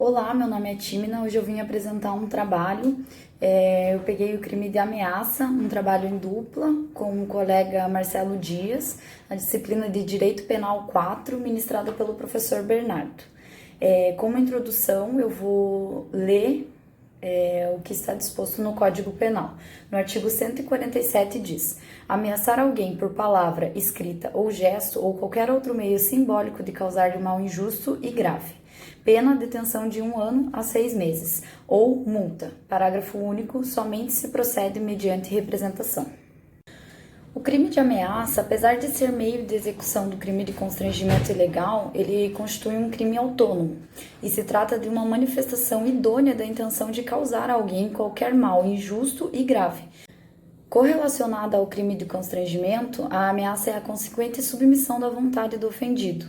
Olá, meu nome é Tímina. Hoje eu vim apresentar um trabalho. Eu peguei o crime de ameaça, um trabalho em dupla com o colega Marcelo Dias, a disciplina de Direito Penal 4, ministrada pelo professor Bernardo. Como introdução, eu vou ler o que está disposto no Código Penal. No artigo 147 diz: ameaçar alguém por palavra, escrita ou gesto ou qualquer outro meio simbólico de causar-lhe mal injusto e grave. Pena, detenção de 1 ano a 6 meses, ou multa. Parágrafo único, somente se procede mediante representação. O crime de ameaça, apesar de ser meio de execução do crime de constrangimento ilegal, ele constitui um crime autônomo e se trata de uma manifestação idônea da intenção de causar a alguém qualquer mal injusto e grave. Correlacionada ao crime de constrangimento, a ameaça é a consequente submissão da vontade do ofendido,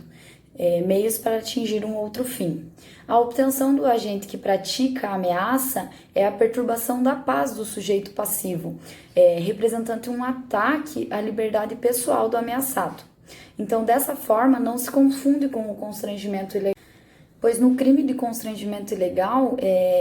meios para atingir um outro fim. A obtenção do agente que pratica a ameaça é a perturbação da paz do sujeito passivo, representando um ataque à liberdade pessoal do ameaçado. Então, dessa forma, não se confunde com o constrangimento ilegal, pois no crime de constrangimento ilegal,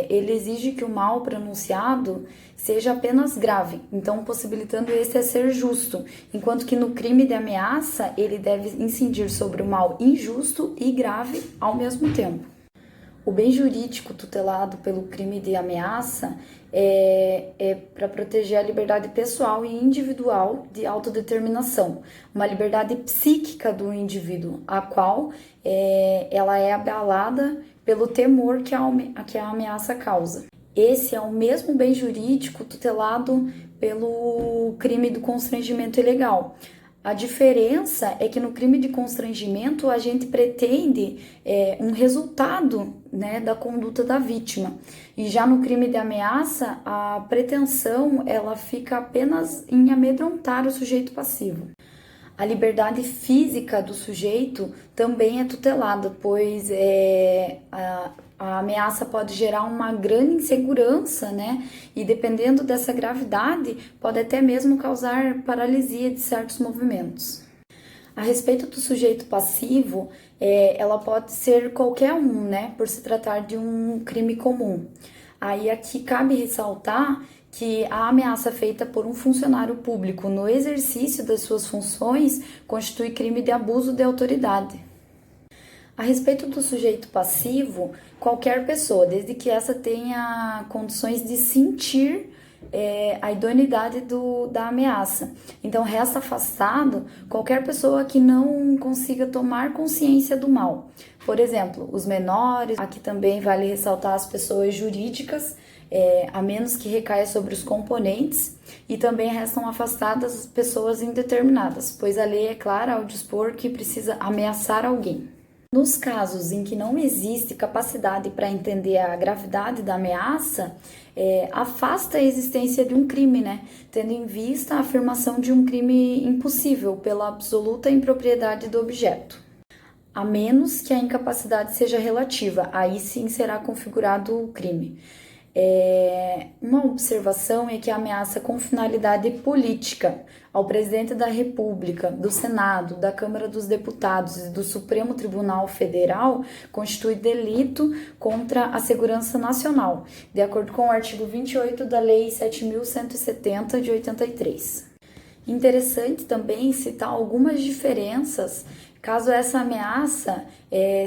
ele exige que o mal pronunciado seja apenas grave, então possibilitando esse a ser justo, enquanto que no crime de ameaça, ele deve incidir sobre o mal injusto e grave ao mesmo tempo. O bem jurídico tutelado pelo crime de ameaça é para proteger a liberdade pessoal e individual de autodeterminação, uma liberdade psíquica do indivíduo, a qual ela é abalada pelo temor que a ameaça causa. Esse é o mesmo bem jurídico tutelado pelo crime do constrangimento ilegal. A diferença é que no crime de constrangimento a gente pretende um resultado, né, da conduta da vítima. E já no crime de ameaça, a pretensão ela fica apenas em amedrontar o sujeito passivo. A liberdade física do sujeito também é tutelada, pois a ameaça pode gerar uma grande insegurança, né? E dependendo dessa gravidade, pode até mesmo causar paralisia de certos movimentos. A respeito do sujeito passivo, ela pode ser qualquer um, né? Por se tratar de um crime comum. Aí aqui cabe ressaltar que a ameaça feita por um funcionário público no exercício das suas funções constitui crime de abuso de autoridade. A respeito do sujeito passivo, qualquer pessoa, desde que essa tenha condições de sentir a idoneidade da ameaça. Então, resta afastado qualquer pessoa que não consiga tomar consciência do mal. Por exemplo, os menores, aqui também vale ressaltar as pessoas jurídicas, a menos que recaia sobre os componentes, e também restam afastadas as pessoas indeterminadas, pois a lei é clara ao dispor que precisa ameaçar alguém. Nos casos em que não existe capacidade para entender a gravidade da ameaça, afasta a existência de um crime, né? Tendo em vista a afirmação de um crime impossível pela absoluta impropriedade do objeto. A menos que a incapacidade seja relativa, aí sim será configurado o crime. Uma observação é que a ameaça com finalidade política ao presidente da República, do Senado, da Câmara dos Deputados e do Supremo Tribunal Federal constitui delito contra a segurança nacional, de acordo com o artigo 28 da Lei 7.170 de 83. Interessante também citar algumas diferenças caso essa ameaça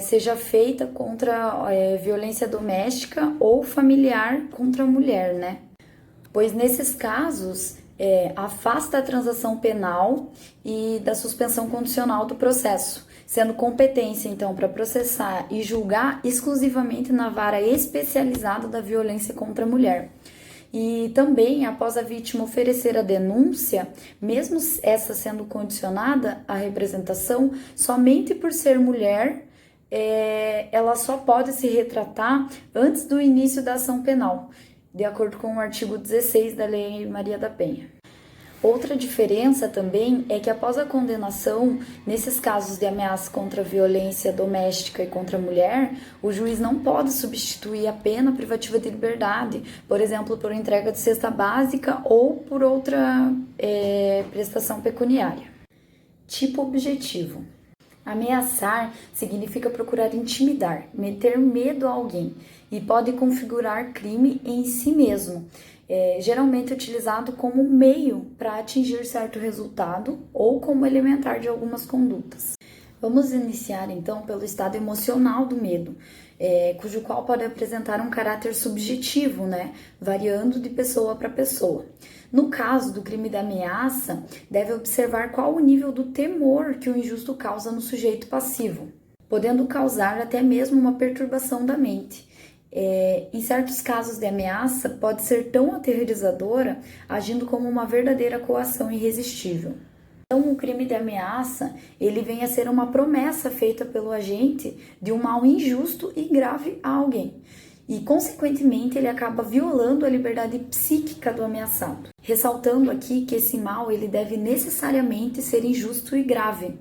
seja feita contra violência doméstica ou familiar contra a mulher, né? Pois nesses casos afasta a transação penal e da suspensão condicional do processo, sendo competência então para processar e julgar exclusivamente na vara especializada da violência contra a mulher. E também, após a vítima oferecer a denúncia, mesmo essa sendo condicionada à representação, somente por ser mulher, ela só pode se retratar antes do início da ação penal, de acordo com o artigo 16 da Lei Maria da Penha. Outra diferença também é que após a condenação, nesses casos de ameaça contra a violência doméstica e contra a mulher, o juiz não pode substituir a pena privativa de liberdade, por exemplo, por entrega de cesta básica ou por outra prestação pecuniária. Tipo objetivo. Ameaçar significa procurar intimidar, meter medo a alguém e pode configurar crime em si mesmo, geralmente utilizado como meio para atingir certo resultado ou como elementar de algumas condutas. Vamos iniciar então pelo estado emocional do medo, cujo qual pode apresentar um caráter subjetivo, né, variando de pessoa para pessoa. No caso do crime da ameaça, deve observar qual o nível do temor que o injusto causa no sujeito passivo, podendo causar até mesmo uma perturbação da mente. Em certos casos de ameaça, pode ser tão aterrorizadora, agindo como uma verdadeira coação irresistível. Então, o crime de ameaça, ele vem a ser uma promessa feita pelo agente de um mal injusto e grave a alguém. E, consequentemente, ele acaba violando a liberdade psíquica do ameaçado. Ressaltando aqui que esse mal, ele deve necessariamente ser injusto e grave,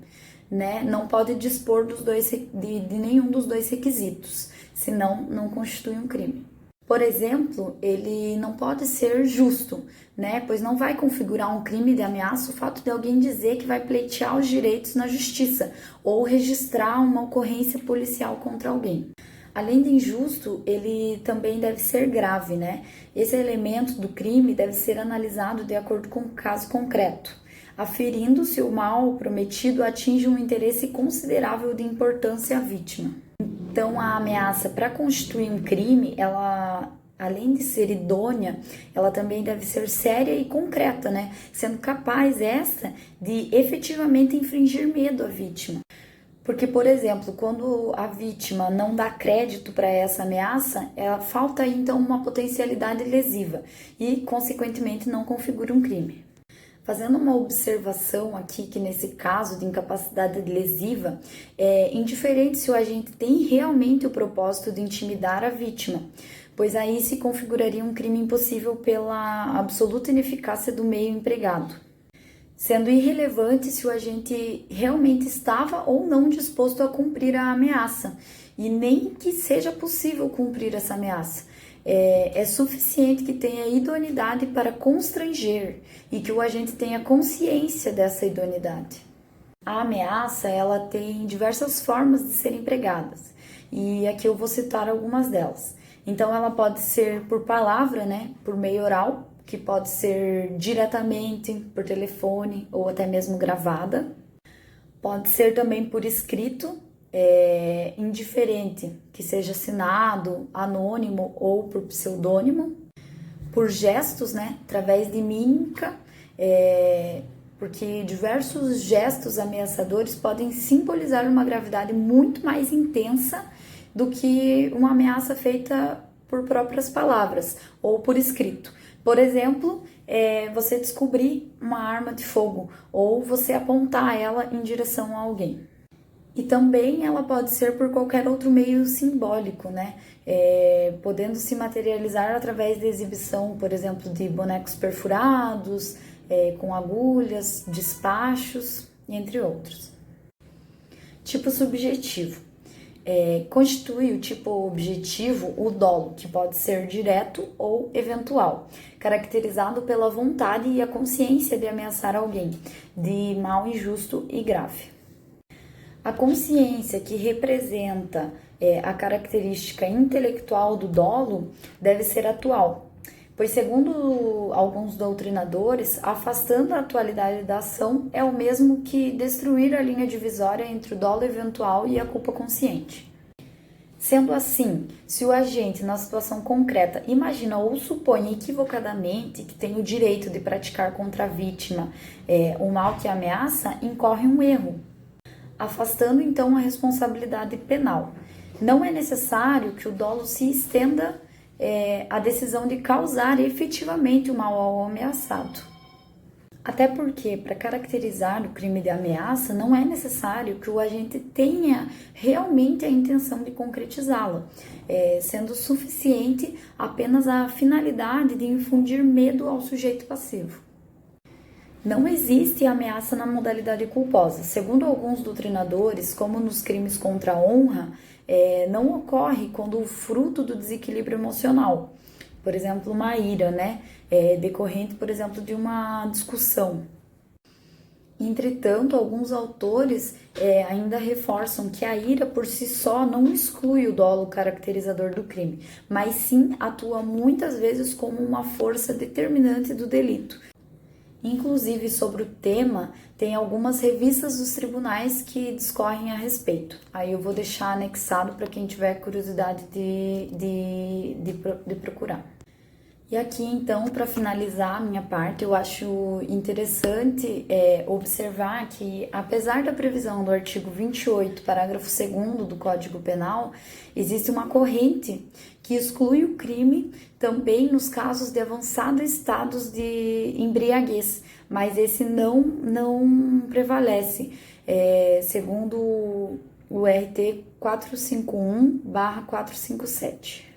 né? Não pode dispor de nenhum dos dois requisitos, senão não constitui um crime. Por exemplo, ele não pode ser justo, né? Pois não vai configurar um crime de ameaça o fato de alguém dizer que vai pleitear os direitos na justiça ou registrar uma ocorrência policial contra alguém. Além de injusto, ele também deve ser grave, né? Esse elemento do crime deve ser analisado de acordo com o caso concreto, aferindo se o mal prometido atinge um interesse considerável de importância à vítima. Então, a ameaça para constituir um crime, ela, além de ser idônea, ela também deve ser séria e concreta, né? Sendo capaz esta de efetivamente infligir medo à vítima. Porque, por exemplo, quando a vítima não dá crédito para essa ameaça, falta então uma potencialidade lesiva e, consequentemente, não configura um crime. Fazendo uma observação aqui, que nesse caso de incapacidade lesiva, é indiferente se o agente tem realmente o propósito de intimidar a vítima, pois aí se configuraria um crime impossível pela absoluta ineficácia do meio empregado, sendo irrelevante se o agente realmente estava ou não disposto a cumprir a ameaça, e nem que seja possível cumprir essa ameaça. É suficiente que tenha idoneidade para constranger e que o agente tenha consciência dessa idoneidade. A ameaça, ela tem diversas formas de ser empregadas e aqui eu vou citar algumas delas. Então, ela pode ser por palavra, né, por meio oral, que pode ser diretamente por telefone ou até mesmo gravada. Pode ser também por escrito, indiferente, que seja assinado, anônimo ou por pseudônimo, por gestos, né, através de mímica, porque diversos gestos ameaçadores podem simbolizar uma gravidade muito mais intensa do que uma ameaça feita por próprias palavras ou por escrito. Por exemplo, você descobrir uma arma de fogo ou você apontar ela em direção a alguém. E também ela pode ser por qualquer outro meio simbólico, né? Podendo se materializar através da exibição, por exemplo, de bonecos perfurados, com agulhas, despachos, entre outros. Tipo subjetivo. Constitui o tipo objetivo o dolo, que pode ser direto ou eventual, caracterizado pela vontade e a consciência de ameaçar alguém, de mal injusto e grave. A consciência que representa a característica intelectual do dolo deve ser atual, pois, segundo alguns doutrinadores, afastando a atualidade da ação é o mesmo que destruir a linha divisória entre o dolo eventual e a culpa consciente. Sendo assim, se o agente, na situação concreta, imagina ou supõe equivocadamente que tem o direito de praticar contra a vítima o mal que ameaça, incorre um erro, afastando então a responsabilidade penal. Não é necessário que o dolo se estenda à decisão de causar efetivamente o mal ao ameaçado. Até porque, para caracterizar o crime de ameaça, não é necessário que o agente tenha realmente a intenção de concretizá-la, sendo suficiente apenas a finalidade de infundir medo ao sujeito passivo. Não existe ameaça na modalidade culposa. Segundo alguns doutrinadores, como nos crimes contra a honra, não ocorre quando o fruto do desequilíbrio emocional, por exemplo, uma ira, né, decorrente, por exemplo, de uma discussão. Entretanto, alguns autores ainda reforçam que a ira por si só não exclui o dolo caracterizador do crime, mas sim atua muitas vezes como uma força determinante do delito. Inclusive, sobre o tema, tem algumas revistas dos tribunais que discorrem a respeito. Aí eu vou deixar anexado para quem tiver curiosidade de procurar. E aqui, então, para finalizar a minha parte, eu acho interessante observar que, apesar da previsão do artigo 28, parágrafo 2º do Código Penal, existe uma corrente que exclui o crime também nos casos de avançados estados de embriaguez, mas esse não prevalece, segundo o RT 451/457.